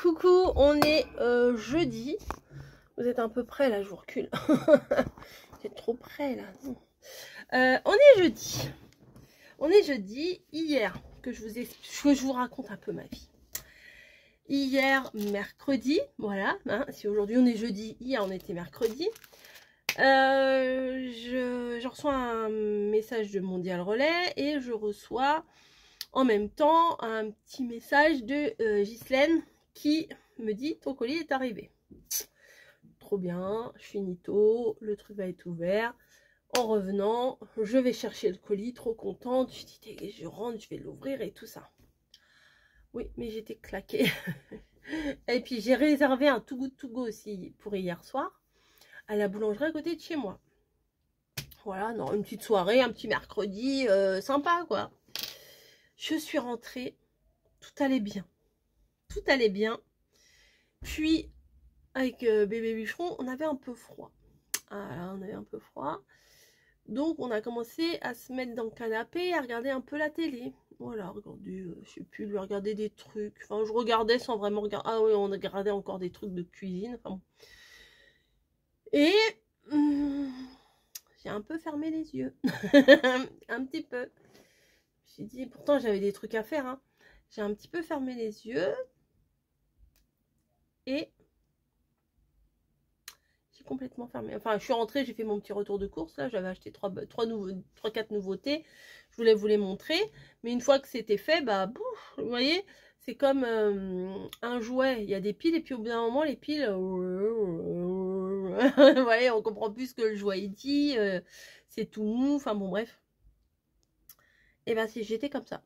Coucou, on est jeudi. Vous êtes un peu près là, je vous recule. Vous êtes trop près là. On est jeudi. On est jeudi. Hier, que je vous raconte un peu ma vie. Hier, mercredi, voilà. Hein, si aujourd'hui on est jeudi, hier on était mercredi. Je reçois un message de Mondial Relais et je reçois en même temps un petit message de Ghislaine qui me dit ton colis est arrivé. Trop bien, je finis tôt, le truc va être ouvert. En revenant, je vais chercher le colis, trop contente. Je dis je rentre, je vais l'ouvrir et tout ça. Oui, mais j'étais claquée. Et puis j'ai réservé un Too Good To Go aussi pour hier soir à la boulangerie à côté de chez moi. Voilà, non, une petite soirée, un petit mercredi sympa quoi. Je suis rentrée, tout allait bien. Tout allait bien. Puis, avec bébé bûcheron, on avait un peu froid. Voilà, on avait un peu froid. Donc, on a commencé à se mettre dans le canapé et à regarder un peu la télé. Voilà, regarder, je sais plus, lui regarder des trucs. Enfin, je regardais sans vraiment regarder. Ah oui, on regardait encore des trucs de cuisine. Enfin, bon. Et j'ai un peu fermé les yeux. Un petit peu. J'ai dit, pourtant j'avais des trucs à faire. Hein. J'ai un petit peu fermé les yeux. Et j'ai complètement fermé. Enfin, je suis rentrée, j'ai fait mon petit retour de course. Là, j'avais acheté 3-4 nouveautés. Je voulais vous les montrer. Mais une fois que c'était fait, bah, bouf, vous voyez, c'est comme un jouet. Il y a des piles et puis au bout d'un moment, les piles... vous voyez, on comprend plus ce que le jouet dit. C'est tout mou. Enfin, bon, bref. Et ben si j'étais comme ça.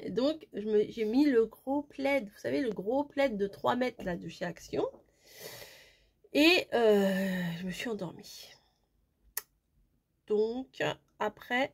Donc, j'ai mis le gros plaid. Vous savez, le gros plaid de 3 mètres là, de chez Action. Et je me suis endormie. Donc, après,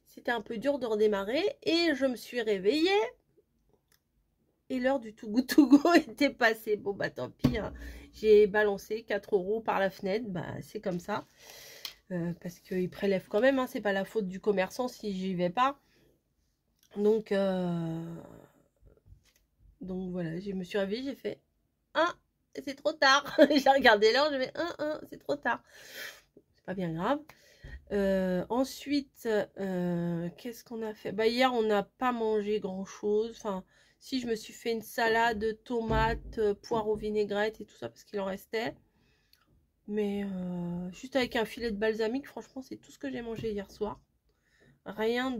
c'était un peu dur de redémarrer. Et je me suis réveillée. Et l'heure du Too Good To Go était passée. Bon, bah tant pis. Hein. J'ai balancé 4 € par la fenêtre. Bah, c'est comme ça. Parce qu'ils prélèvent quand même. Hein. C'est pas la faute du commerçant si j'y vais pas. Donc voilà. Je me suis réveillée. J'ai fait... Ah, c'est trop tard. J'ai regardé l'heure, je vais c'est trop tard. C'est pas bien grave. Ensuite, qu'est-ce qu'on a fait? Bah, hier, on n'a pas mangé grand-chose. Enfin, si, je me suis fait une salade, tomates, poireaux vinaigrette et tout ça parce qu'il en restait. Mais juste avec un filet de balsamique, franchement, c'est tout ce que j'ai mangé hier soir. Rien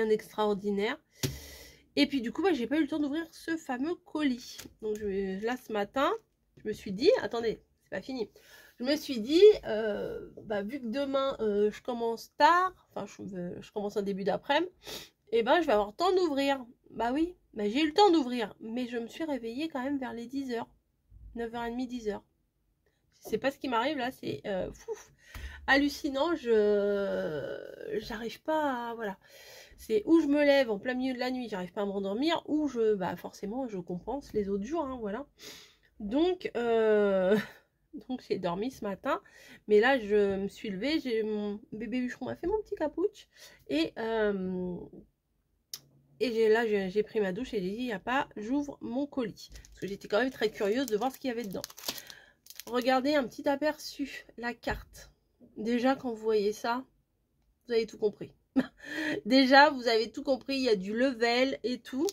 d'extraordinaire. Et puis du coup, bah, j'ai pas eu le temps d'ouvrir ce fameux colis. Donc là, ce matin, je me suis dit, attendez, c'est pas fini. Je me suis dit, bah, vu que demain, je commence tard, enfin, je commence en début d'après-midi, et ben, je vais avoir le temps d'ouvrir. Bah oui, bah, j'ai eu le temps d'ouvrir, mais je me suis réveillée quand même vers les 10h. 9h30, 10h. C'est pas ce qui m'arrive là, c'est hallucinant, j'arrive pas à... Voilà. C'est où je me lève en plein milieu de la nuit, j'arrive pas à m'endormir, ou bah forcément je compense les autres jours, hein, voilà. Donc j'ai dormi ce matin, mais là je me suis levée, mon bébé bûcheron m'a fait mon petit capouche, et là j'ai pris ma douche et j'ai dit, il n'y a pas, j'ouvre mon colis. Parce que j'étais quand même très curieuse de voir ce qu'il y avait dedans. Regardez un petit aperçu, la carte. Déjà quand vous voyez ça, vous avez tout compris. Déjà, vous avez tout compris, il y a du level et tout.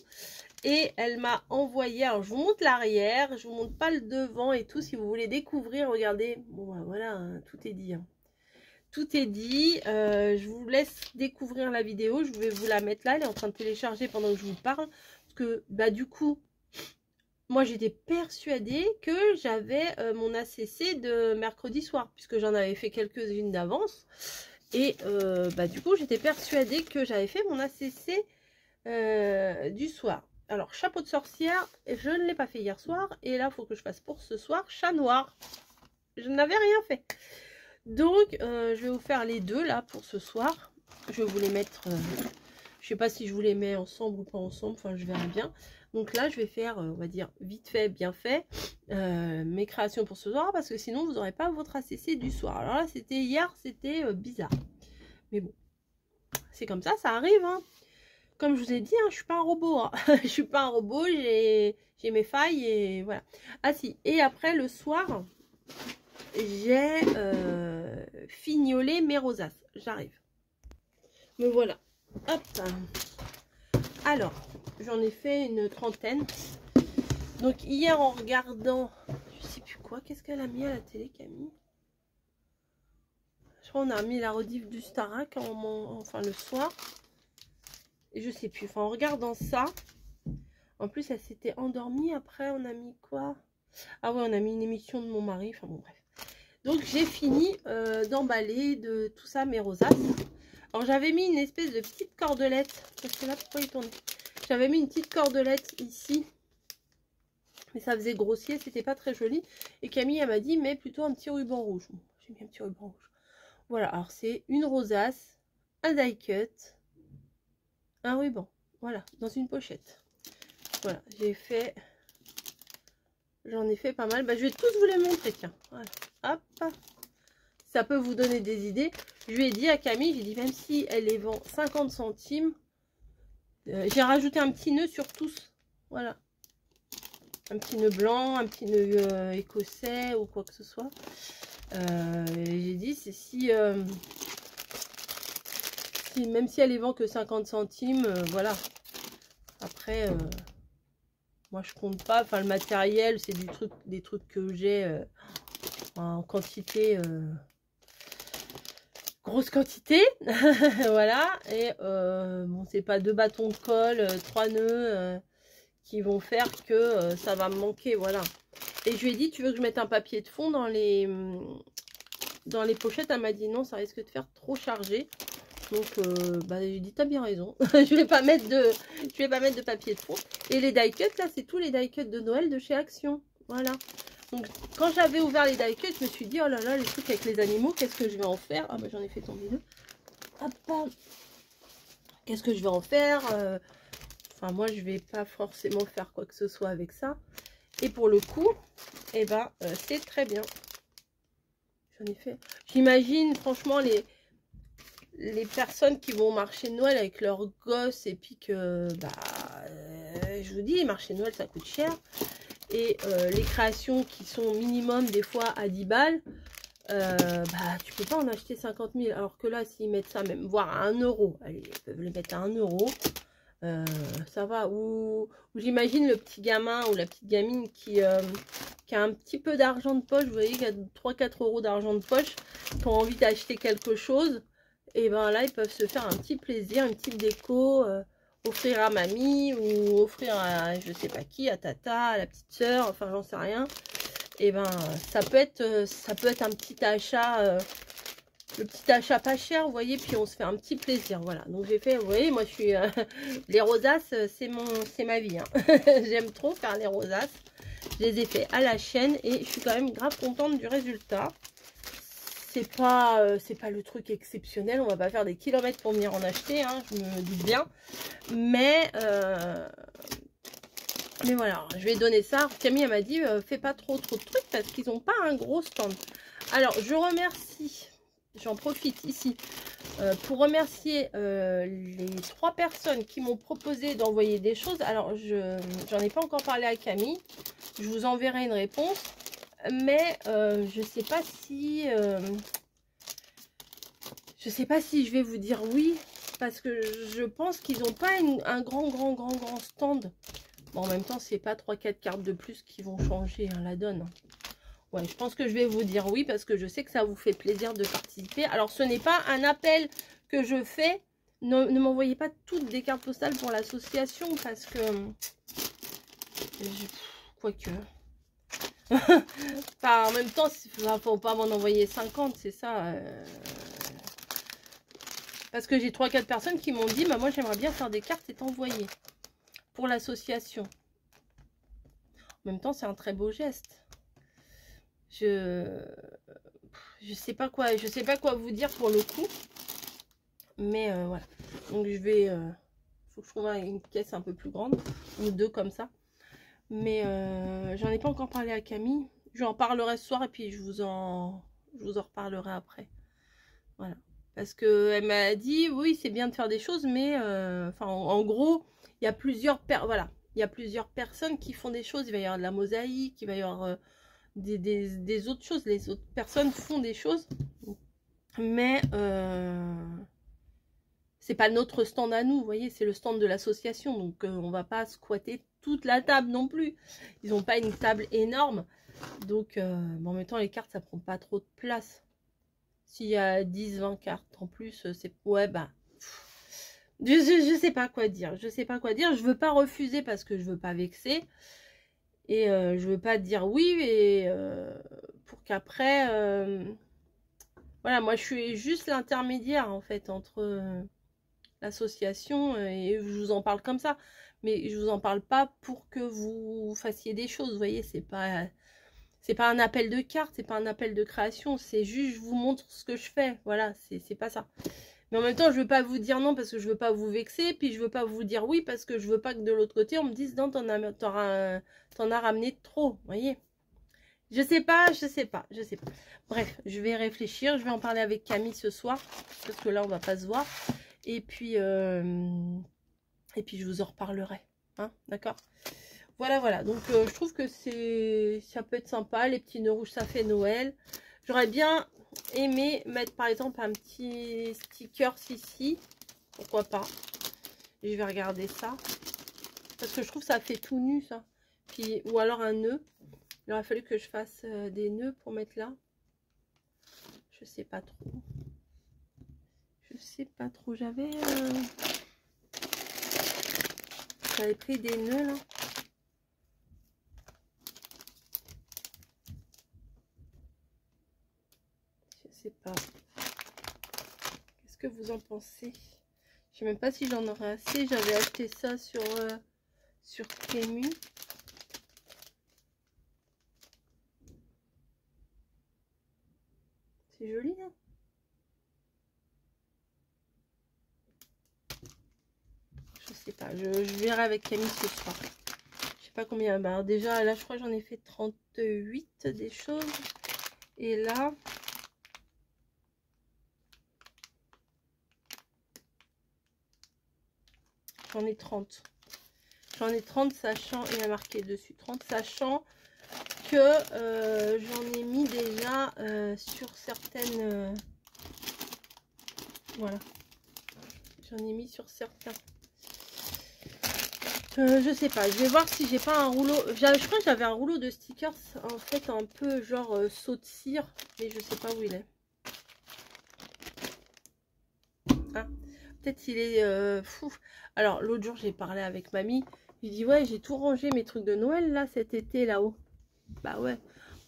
Et elle m'a envoyé, alors je vous montre l'arrière, je vous montre pas le devant et tout, si vous voulez découvrir, regardez. Bon, ben voilà, hein, tout est dit. Hein. Tout est dit, je vous laisse découvrir la vidéo, je vais vous la mettre là, elle est en train de télécharger pendant que je vous parle. Parce que, bah du coup, moi j'étais persuadée que j'avais mon ACC de mercredi soir, puisque j'en avais fait quelques-unes d'avance. Et bah, du coup, j'étais persuadée que j'avais fait mon ACC du soir. Alors, chapeau de sorcière, je ne l'ai pas fait hier soir. Et là, il faut que je fasse pour ce soir, chat noir. Je n'avais rien fait. Donc, je vais vous faire les deux là pour ce soir. Je vais vous les mettre... je sais pas si je vous les mets ensemble ou pas ensemble. Enfin, je verrai bien. Donc là, je vais faire, on va dire, vite fait, bien fait, mes créations pour ce soir, parce que sinon, vous n'aurez pas votre ACC du soir. Alors là, c'était hier, c'était bizarre. Mais bon, c'est comme ça arrive. Hein. comme je vous ai dit, hein, je suis pas un robot. Hein. Je suis pas un robot, j'ai mes failles et voilà. Ah si, et après le soir, j'ai fignolé mes rosaces. J'arrive. Me voilà. Hop. Alors, j'en ai fait une trentaine. Donc hier en regardant, je sais plus quoi, qu'est-ce qu'elle a mis à la télé, Camille? Je crois qu'on a mis la rediff du Starac enfin le soir. Et je sais plus, enfin en regardant ça, en plus elle s'était endormie, après on a mis quoi? Ah ouais, on a mis une émission de mon mari, enfin bon bref. Donc j'ai fini d'emballer de tout ça mes rosaces. Alors j'avais mis une espèce de petite cordelette, parce que là pourquoi il tourne? J'avais mis une petite cordelette ici, mais ça faisait grossier, c'était pas très joli. Et Camille elle m'a dit mets plutôt un petit ruban rouge. Bon, j'ai mis un petit ruban rouge. Voilà, alors c'est une rosace, un die cut, un ruban, voilà, dans une pochette. Voilà, j'en ai fait pas mal. Bah, je vais tous vous les montrer, tiens. Voilà, hop, ça peut vous donner des idées. Je lui ai dit à Camille, j'ai dit même si elle les vend 50 centimes, j'ai rajouté un petit nœud sur tous. Voilà, un petit nœud blanc, un petit nœud écossais ou quoi que ce soit. J'ai dit c'est si même si elle les vend que 50 centimes, voilà. Après, moi je compte pas. Enfin, le matériel, c'est des trucs que j'ai en quantité, grosse quantité. Voilà. Et bon, c'est pas 2 bâtons de colle, 3 nœuds qui vont faire que ça va me manquer. Voilà. Et je lui ai dit, tu veux que je mette un papier de fond dans les pochettes? Elle m'a dit non, ça risque de faire trop chargé. Donc bah, j'ai dit t'as bien raison. je vais pas mettre de papier de fond. Et les die cuts là, c'est tous les die cuts de Noël de chez Action. Voilà. Donc quand j'avais ouvert les die cuts, je me suis dit oh là là, les trucs avec les animaux, qu'est-ce que je vais en faire? Ah bah j'en ai fait tomber 2. Hop. Qu'est-ce que je vais en faire? Enfin moi je vais pas forcément faire quoi que ce soit avec ça. Et pour le coup, eh ben c'est très bien. J'en ai fait. J'imagine franchement les personnes qui vont au marché de Noël avec leurs gosses et puis que, bah, je vous dis, les marchés de Noël, ça coûte cher. Et les créations qui sont minimum des fois à 10 balles, bah, tu peux pas en acheter 50 000. Alors que là, s'ils mettent ça même, voire à 1 euro, allez, ils peuvent les mettre à 1 euro, ça va. Ou j'imagine le petit gamin ou la petite gamine qui a un petit peu d'argent de poche, vous voyez, qui a 3-4 euros d'argent de poche, qui ont envie d'acheter quelque chose. Et ben là, ils peuvent se faire un petit plaisir, une petite déco, offrir à mamie ou offrir à je sais pas qui, à tata, à la petite sœur, enfin j'en sais rien. Et ben ça peut être un petit achat, le petit achat pas cher, vous voyez, puis on se fait un petit plaisir, voilà. Donc j'ai fait, vous voyez, moi je suis les rosaces, c'est ma vie. Hein. J'aime trop faire les rosaces. Je les ai fait à la chaîne et je suis quand même grave contente du résultat. C'est pas le truc exceptionnel, on va pas faire des kilomètres pour venir en acheter, hein, je me doute bien. Mais voilà, je vais donner ça. Camille elle m'a dit fais pas trop de trucs parce qu'ils n'ont pas un gros stand. Alors je remercie, j'en profite ici pour remercier les 3 personnes qui m'ont proposé d'envoyer des choses. Alors j'en ai pas encore parlé à Camille, je vous enverrai une réponse. Mais je sais pas si je vais vous dire oui, parce que je pense qu'ils n'ont pas un grand stand. Bon, en même temps, c'est pas 3-4 cartes de plus qui vont changer hein, la donne. Ouais, je pense que je vais vous dire oui, parce que je sais que ça vous fait plaisir de participer. Alors, ce n'est pas un appel que je fais. Ne m'envoyez pas toutes des cartes postales pour l'association, parce que quoique... Enfin, en même temps, il ne faut pas m'en envoyer 50, c'est ça. Parce que j'ai 3-4 personnes qui m'ont dit, bah, moi j'aimerais bien faire des cartes et t'envoyer pour l'association. En même temps, c'est un très beau geste. Je sais pas quoi, vous dire pour le coup. Mais voilà. Donc je vais, faut que je trouve une caisse un peu plus grande ou 2 comme ça. Mais j'en ai pas encore parlé à Camille. J'en parlerai ce soir et puis je vous en reparlerai après. Voilà. Parce qu'elle m'a dit, oui, c'est bien de faire des choses, mais en gros, il y a plusieurs voilà, il y a plusieurs personnes qui font des choses. Il va y avoir de la mosaïque, il va y avoir des autres choses. Les autres personnes font des choses, mais c'est pas notre stand à nous, vous voyez, c'est le stand de l'association. Donc, on va pas squatter toute la table non plus. Ils n'ont pas une table énorme. Donc, mais en même temps, les cartes, ça prend pas trop de place. S'il y a 10-20 cartes en plus, c'est... Ouais, bah... Je sais pas quoi dire. Je sais pas quoi dire. Je veux pas refuser parce que je veux pas vexer. Et je veux pas dire oui. Et pour qu'après... Voilà, moi, je suis juste l'intermédiaire, en fait, entre l'association et je vous en parle comme ça. Mais je vous en parle pas pour que vous fassiez des choses. Vous voyez, c'est pas... C'est pas un appel de cartes, c'est pas un appel de création, c'est juste je vous montre ce que je fais. Voilà, c'est pas ça. Mais en même temps, je veux pas vous dire non parce que je veux pas vous vexer, puis je veux pas vous dire oui parce que je veux pas que de l'autre côté on me dise non, t'en as ramené trop, vous voyez. Je sais pas. Bref, je vais réfléchir, je vais en parler avec Camille ce soir, parce que là on va pas se voir. Et puis je vous en reparlerai, hein, d'accord? Voilà, donc je trouve que ça peut être sympa, les petits nœuds rouges, ça fait Noël. J'aurais bien aimé mettre par exemple un petit sticker ici, pourquoi pas. Et je vais regarder ça, parce que je trouve que ça fait tout nu ça. Puis, ou alors un nœud, il aurait fallu que je fasse des nœuds pour mettre là. Je sais pas trop. J'avais pris des nœuds là. Je sais pas. Qu'est-ce que vous en pensez? Je sais même pas si j'en aurais assez. J'avais acheté ça sur Temu. C'est joli, hein? Je sais pas. Je verrai avec Camille ce soir. Je sais pas combien. Bah, déjà, là, je crois que j'en ai fait 38 des choses. Et là... J'en ai 30. J'en ai 30, sachant... Il y a marqué dessus 30, sachant que j'en ai mis déjà sur certaines... voilà. J'en ai mis sur certains. Je sais pas. Je vais voir si j'ai pas un rouleau. Je crois que j'avais un rouleau de stickers en fait un peu genre saut de cire. Mais je sais pas où il est. Hein, peut-être il est fou. Alors l'autre jour j'ai parlé avec mamie. Je dis ouais, j'ai tout rangé mes trucs de Noël là cet été là-haut. Bah ouais.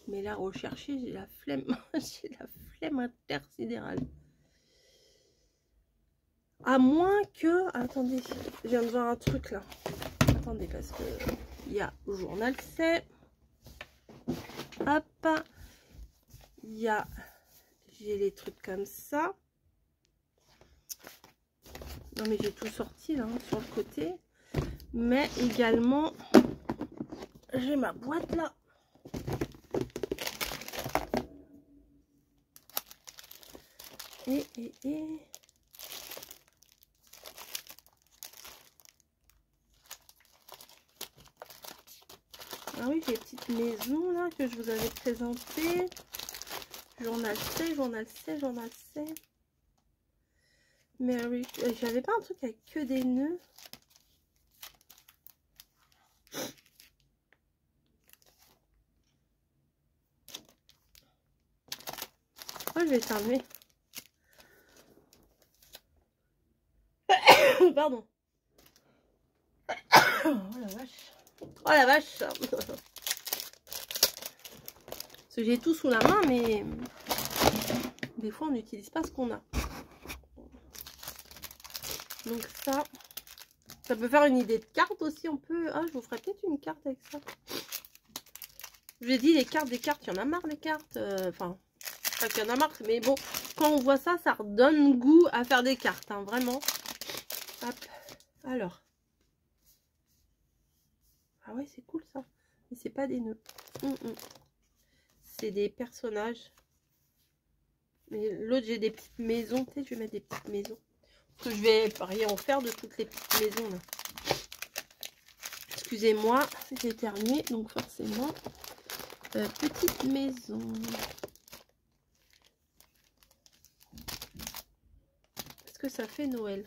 Mais là rechercher j'ai la flemme. J'ai la flemme intersidérale. À moins que... Attendez, je viens de voir un truc là. Attendez, parce que il y a journal c'est. Hop. Il y a... J'ai les trucs comme ça. Non mais j'ai tout sorti là, hein, sur le côté. Mais également, j'ai ma boîte là. Et... Ah oui, j'ai les petites maisons là que je vous avais présentées. Journal C. Mais oui, j'avais pas un truc avec que des nœuds. Oh, je vais fermer. Pardon. Oh la vache. Oh la vache. Parce que j'ai tout sous la main, mais des fois on n'utilise pas ce qu'on a. Donc ça peut faire une idée de carte aussi. On peut... Ah, je vous ferai peut-être une carte avec ça. J'ai dit les cartes, des cartes, il y en a marre les cartes. Enfin, pas qu'il y en a marre, mais bon, quand on voit ça, ça redonne goût à faire des cartes, hein, vraiment. Hop, alors. Ah ouais, c'est cool ça. Mais c'est pas des nœuds. C'est des personnages. Mais l'autre, j'ai des petites maisons. Tu sais, je vais mettre des petites maisons. Parce que je vais rien en faire de toutes les petites maisons là. Excusez-moi, j'ai éternué, donc forcément, petite maison. Est-ce que ça fait Noël?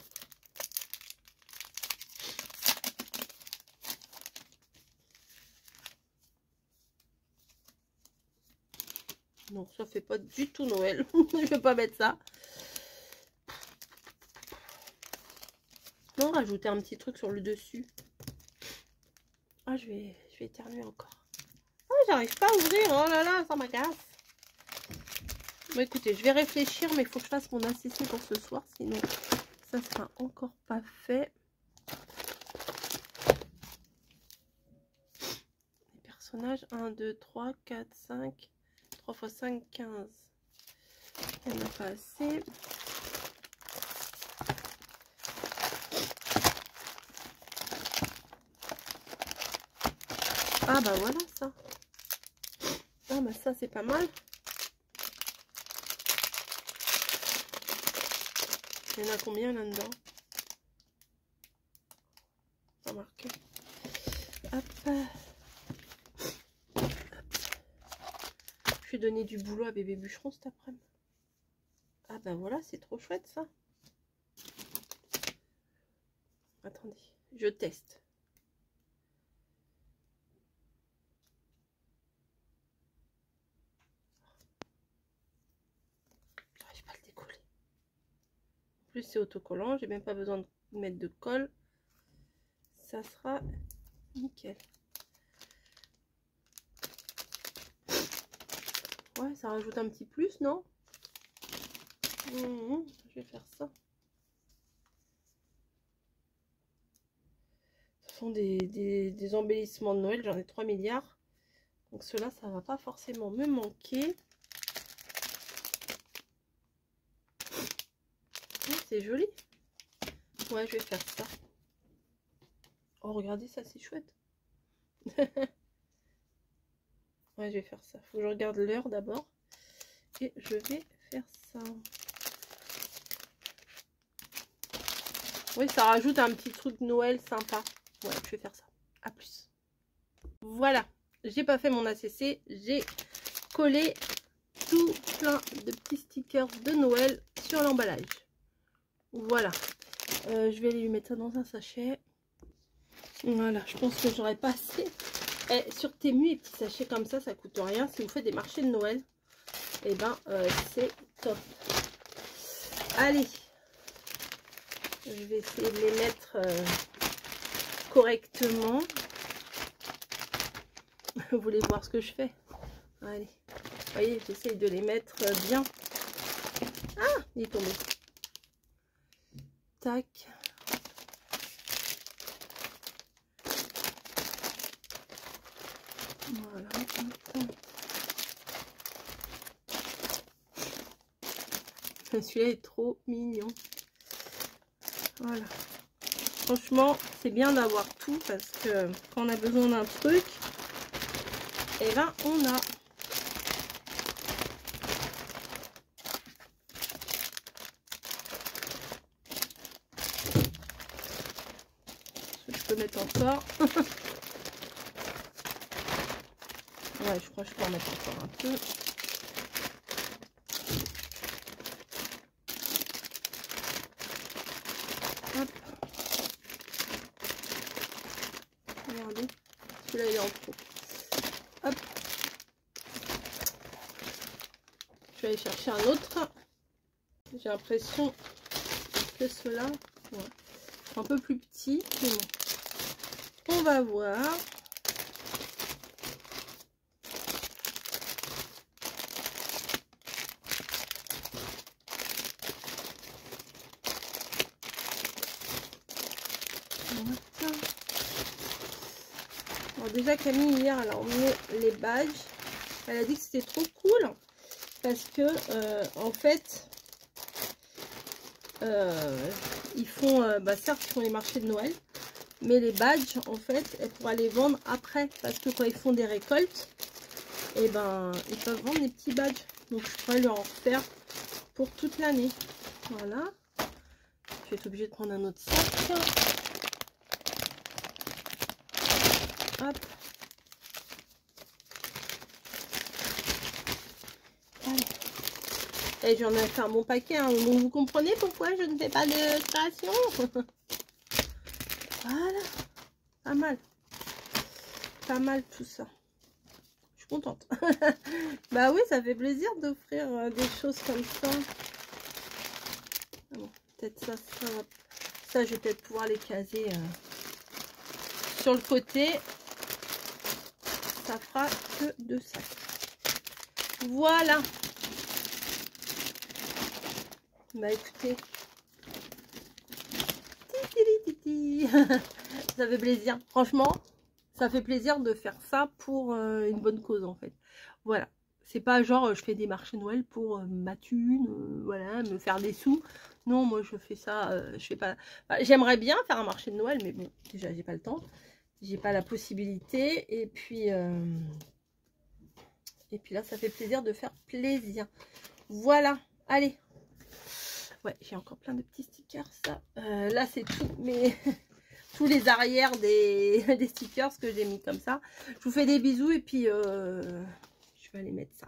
Non, ça fait pas du tout Noël. Je vais pas mettre ça. Non, rajouter un petit truc sur le dessus. Ah, je vais éternuer encore. Ah, j'arrive pas à ouvrir. Oh là là, ça m'agace. Bon, écoutez, je vais réfléchir, mais il faut que je fasse mon ACC pour ce soir. Sinon, ça sera encore pas fait. Les personnages, 1, 2, 3, 4, 5. 3 x 5, 15. Il n'y en a pas assez. Ah bah voilà ça. Ah bah ça c'est pas mal. Il y en a combien là-dedans? Pas marqué. Hop. Hop. Je vais donner du boulot à bébé bûcheron cet après-midi. Ah bah voilà, c'est trop chouette ça. Attendez, je teste. J'arrive pas à le décoller. En plus c'est autocollant, j'ai même pas besoin de mettre de colle. Ça sera nickel. Ouais, ça rajoute un petit plus, non? Je vais faire ça. Ce sont des embellissements de Noël, j'en ai 3 milliards. Donc cela, ça va pas forcément me manquer. Oh, c'est joli. Ouais, je vais faire ça. Oh, regardez ça, c'est chouette. Ouais, je vais faire ça. Faut que je regarde l'heure d'abord. Et je vais faire ça. Oui, ça rajoute un petit truc Noël sympa. Ouais, je vais faire ça. À plus. Voilà. J'ai pas fait mon ACC. J'ai collé tout plein de petits stickers de Noël sur l'emballage. Voilà. Je vais aller lui mettre ça dans un sachet. Voilà. Je pense que j'aurais pas assez. Et sur Temu, les petits sachets comme ça coûte rien. Si vous faites des marchés de Noël, et ben c'est top. Allez. Je vais essayer de les mettre correctement. Vous voulez voir ce que je fais? Allez. Vous voyez, j'essaye de les mettre bien. Ah, il est tombé. Tac. Voilà. Celui-là est trop mignon. Voilà. Franchement, c'est bien d'avoir tout parce que quand on a besoin d'un truc, et ben on a. Je peux mettre encore. Ouais, je crois que je peux en mettre encore un peu. Hop. Regardez, celui-là il est en trop. Hop. Je vais aller chercher un autre. J'ai l'impression que ceux-là, ouais, un peu plus petit, mais bon. On va voir. Alors déjà Camille hier elle a emmené les badges. Elle a dit que c'était trop cool parce que en fait ils font certes ils font les marchés de Noël, mais les badges en fait elle pourra les vendre après parce que quand ils font des récoltes et ben ils peuvent vendre des petits badges, donc je pourrais leur en refaire pour toute l'année. Voilà. Je vais être obligée de prendre un autre sac. Hop. Allez. Et j'en ai fait un bon paquet. Hein. Donc vous comprenez pourquoi je ne fais pas de création. Voilà. Pas mal. Pas mal tout ça. Je suis contente. Bah oui, ça fait plaisir d'offrir des choses comme ça. Bon, peut-être ça, je vais peut-être pouvoir les caser sur le côté. Ça fera que 2 sacs. Voilà. Bah écoutez. Ça fait plaisir. Franchement, ça fait plaisir de faire ça pour une bonne cause en fait. Voilà. C'est pas genre je fais des marchés Noël pour ma thune, voilà, me faire des sous. Non, moi je fais ça, je fais pas. Enfin, j'aimerais bien faire un marché de Noël, mais bon, déjà j'ai pas le temps, j'ai pas la possibilité. Et puis là, ça fait plaisir de faire plaisir. Voilà. Allez. Ouais, j'ai encore plein de petits stickers. Ça, là c'est tout, mais tous les arrières des stickers que j'ai mis comme ça. Je vous fais des bisous et puis je vais aller mettre ça.